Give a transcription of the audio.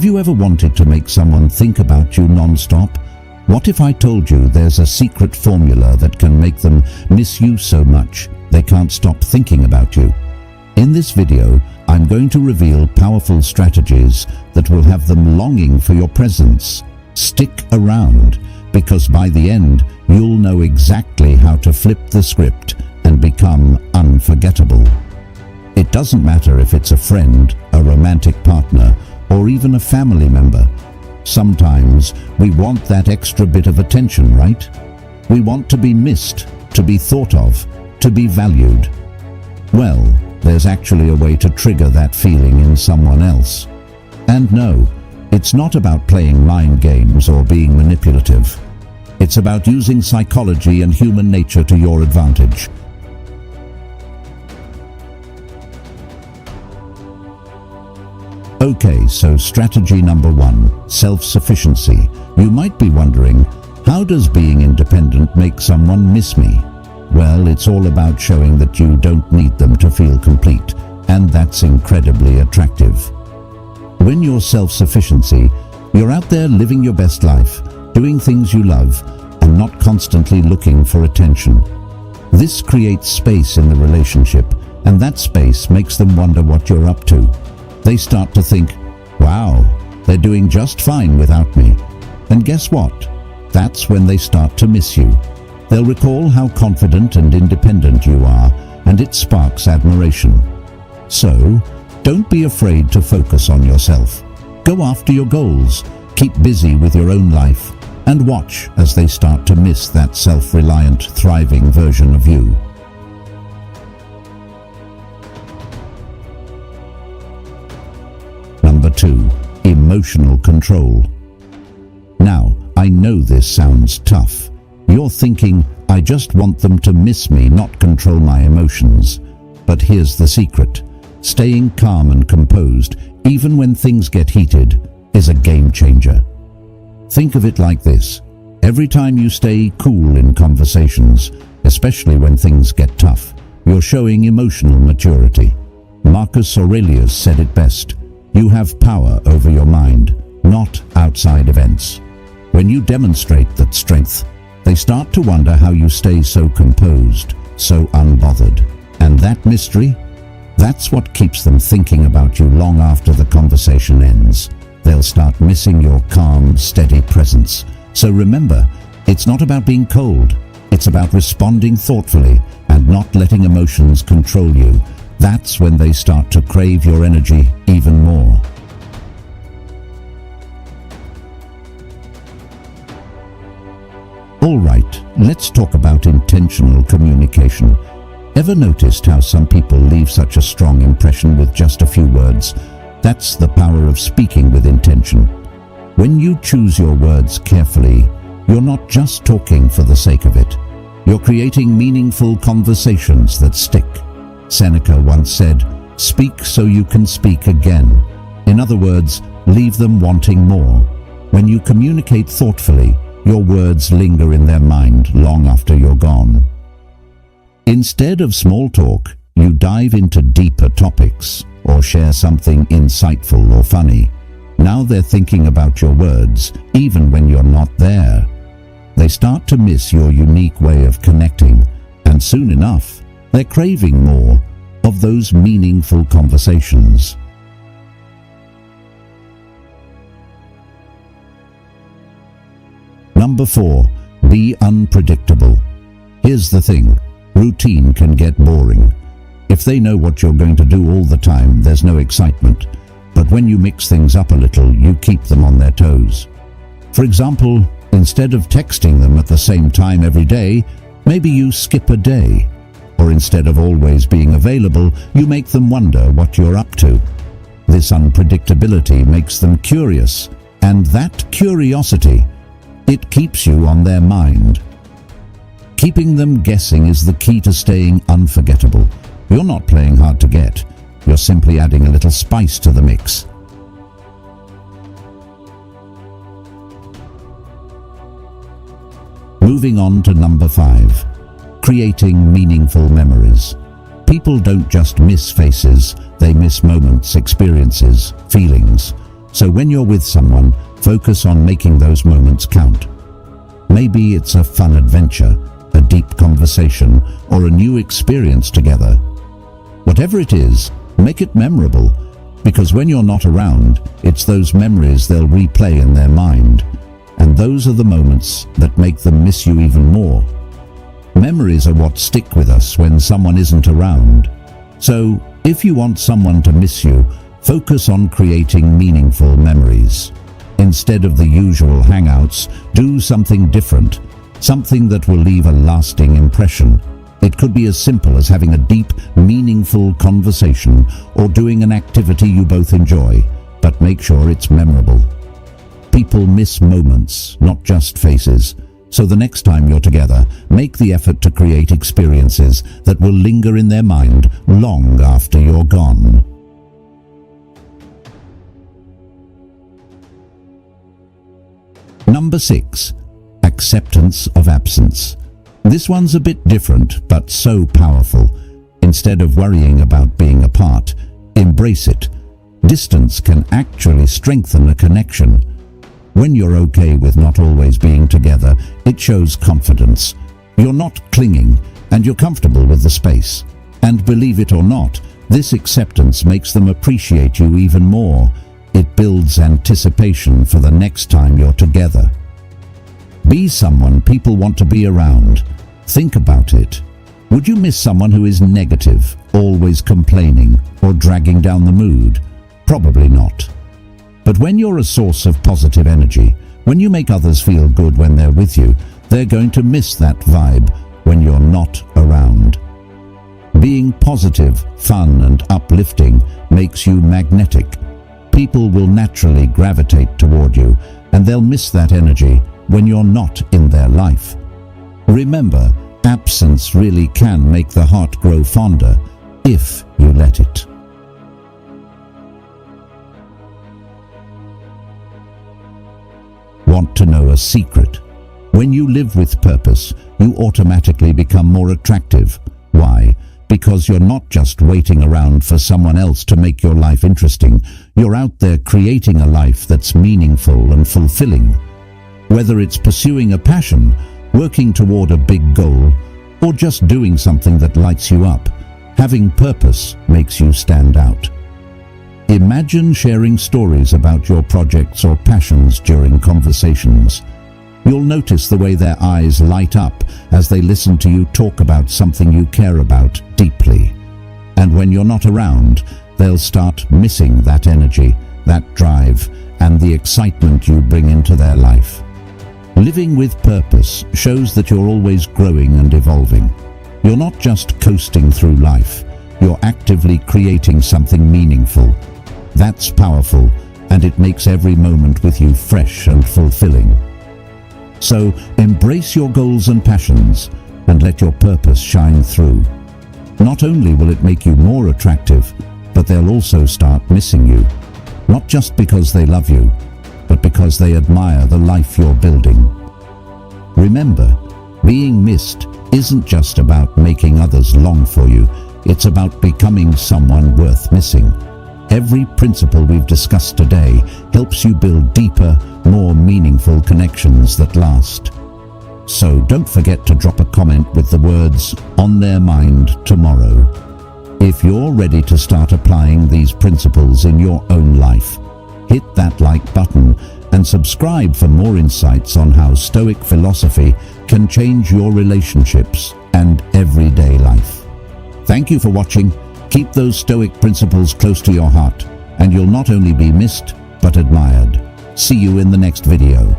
Have you ever wanted to make someone think about you non-stop? What if I told you there's a secret formula that can make them miss you so much they can't stop thinking about you? In this video, I'm going to reveal powerful strategies that will have them longing for your presence. Stick around, because by the end, you'll know exactly how to flip the script and become unforgettable. It doesn't matter if it's a friend, a romantic partner, or even a family member. Sometimes we want that extra bit of attention, right? We want to be missed, to be thought of, to be valued. Well, there's actually a way to trigger that feeling in someone else. And no, it's not about playing mind games or being manipulative. It's about using psychology and human nature to your advantage. Okay, so strategy number 1, self-sufficiency. You might be wondering, how does being independent make someone miss me? Well, it's all about showing that you don't need them to feel complete, and that's incredibly attractive. When you're self-sufficiency, you're out there living your best life, doing things you love, and not constantly looking for attention. This creates space in the relationship, and that space makes them wonder what you're up to. They start to think, wow, they're doing just fine without me. And guess what? That's when they start to miss you. They'll recall how confident and independent you are, and it sparks admiration. So, don't be afraid to focus on yourself. Go after your goals, keep busy with your own life, and watch as they start to miss that self-reliant, thriving version of you. Number 2, emotional control. Now, I know this sounds tough. You're thinking, I just want them to miss me, not control my emotions. But here's the secret. Staying calm and composed, even when things get heated, is a game changer. Think of it like this. Every time you stay cool in conversations, especially when things get tough, you're showing emotional maturity. Marcus Aurelius said it best. You have power over your mind, not outside events. When you demonstrate that strength, they start to wonder how you stay so composed, so unbothered. And that mystery? That's what keeps them thinking about you long after the conversation ends. They'll start missing your calm, steady presence. So remember, it's not about being cold. It's about responding thoughtfully and not letting emotions control you. That's when they start to crave your energy even more. All right, let's talk about intentional communication. Ever noticed how some people leave such a strong impression with just a few words? That's the power of speaking with intention. When you choose your words carefully, you're not just talking for the sake of it. You're creating meaningful conversations that stick. Seneca once said, "Speak so you can speak again." In other words, leave them wanting more. When you communicate thoughtfully, your words linger in their mind long after you're gone. Instead of small talk, you dive into deeper topics or share something insightful or funny. Now they're thinking about your words, even when you're not there. They start to miss your unique way of connecting, and soon enough, they're craving more of those meaningful conversations. Number 4, be unpredictable. Here's the thing, routine can get boring. If they know what you're going to do all the time, there's no excitement. But when you mix things up a little, you keep them on their toes. For example, instead of texting them at the same time every day, maybe you skip a day. Or instead of always being available, you make them wonder what you're up to. This unpredictability makes them curious, and that curiosity, it keeps you on their mind. Keeping them guessing is the key to staying unforgettable. You're not playing hard to get. You're simply adding a little spice to the mix. Moving on to number 5, creating meaningful memories. People don't just miss faces, they miss moments, experiences, feelings. So when you're with someone, focus on making those moments count. Maybe it's a fun adventure, a deep conversation, or a new experience together. Whatever it is, make it memorable, because when you're not around, it's those memories they'll replay in their mind, and those are the moments that make them miss you even more. Memories are what stick with us when someone isn't around. So, if you want someone to miss you, focus on creating meaningful memories. Instead of the usual hangouts, do something different, something that will leave a lasting impression. It could be as simple as having a deep, meaningful conversation or doing an activity you both enjoy, but make sure it's memorable. People miss moments, not just faces. So the next time you're together, make the effort to create experiences that will linger in their mind long after you're gone. Number 6. Acceptance of absence. This one's a bit different, but so powerful. Instead of worrying about being apart, embrace it. Distance can actually strengthen a connection. When you're okay with not always being together, it shows confidence. You're not clinging, and you're comfortable with the space. And believe it or not, this acceptance makes them appreciate you even more. It builds anticipation for the next time you're together. Be someone people want to be around. Think about it. Would you miss someone who is negative, always complaining, or dragging down the mood? Probably not. But when you're a source of positive energy, when you make others feel good when they're with you, they're going to miss that vibe when you're not around. Being positive, fun, and uplifting makes you magnetic. People will naturally gravitate toward you, and they'll miss that energy when you're not in their life. Remember, absence really can make the heart grow fonder if you let it. Want to know a secret? When you live with purpose, you automatically become more attractive. Why? Because you're not just waiting around for someone else to make your life interesting. You're out there creating a life that's meaningful and fulfilling. Whether it's pursuing a passion, working toward a big goal, or just doing something that lights you up, having purpose makes you stand out. Imagine sharing stories about your projects or passions during conversations. You'll notice the way their eyes light up as they listen to you talk about something you care about deeply. And when you're not around, they'll start missing that energy, that drive, and the excitement you bring into their life. Living with purpose shows that you're always growing and evolving. You're not just coasting through life, you're actively creating something meaningful. That's powerful, and it makes every moment with you fresh and fulfilling. So, embrace your goals and passions, and let your purpose shine through. Not only will it make you more attractive, but they'll also start missing you. Not just because they love you, but because they admire the life you're building. Remember, being missed isn't just about making others long for you, it's about becoming someone worth missing. Every principle we've discussed today helps you build deeper, more meaningful connections that last. So don't forget to drop a comment with the words "on their mind tomorrow." If you're ready to start applying these principles in your own life, hit that like button and subscribe for more insights on how Stoic philosophy can change your relationships and everyday life. Thank you for watching. Keep those Stoic principles close to your heart, and you'll not only be missed, but admired. See you in the next video.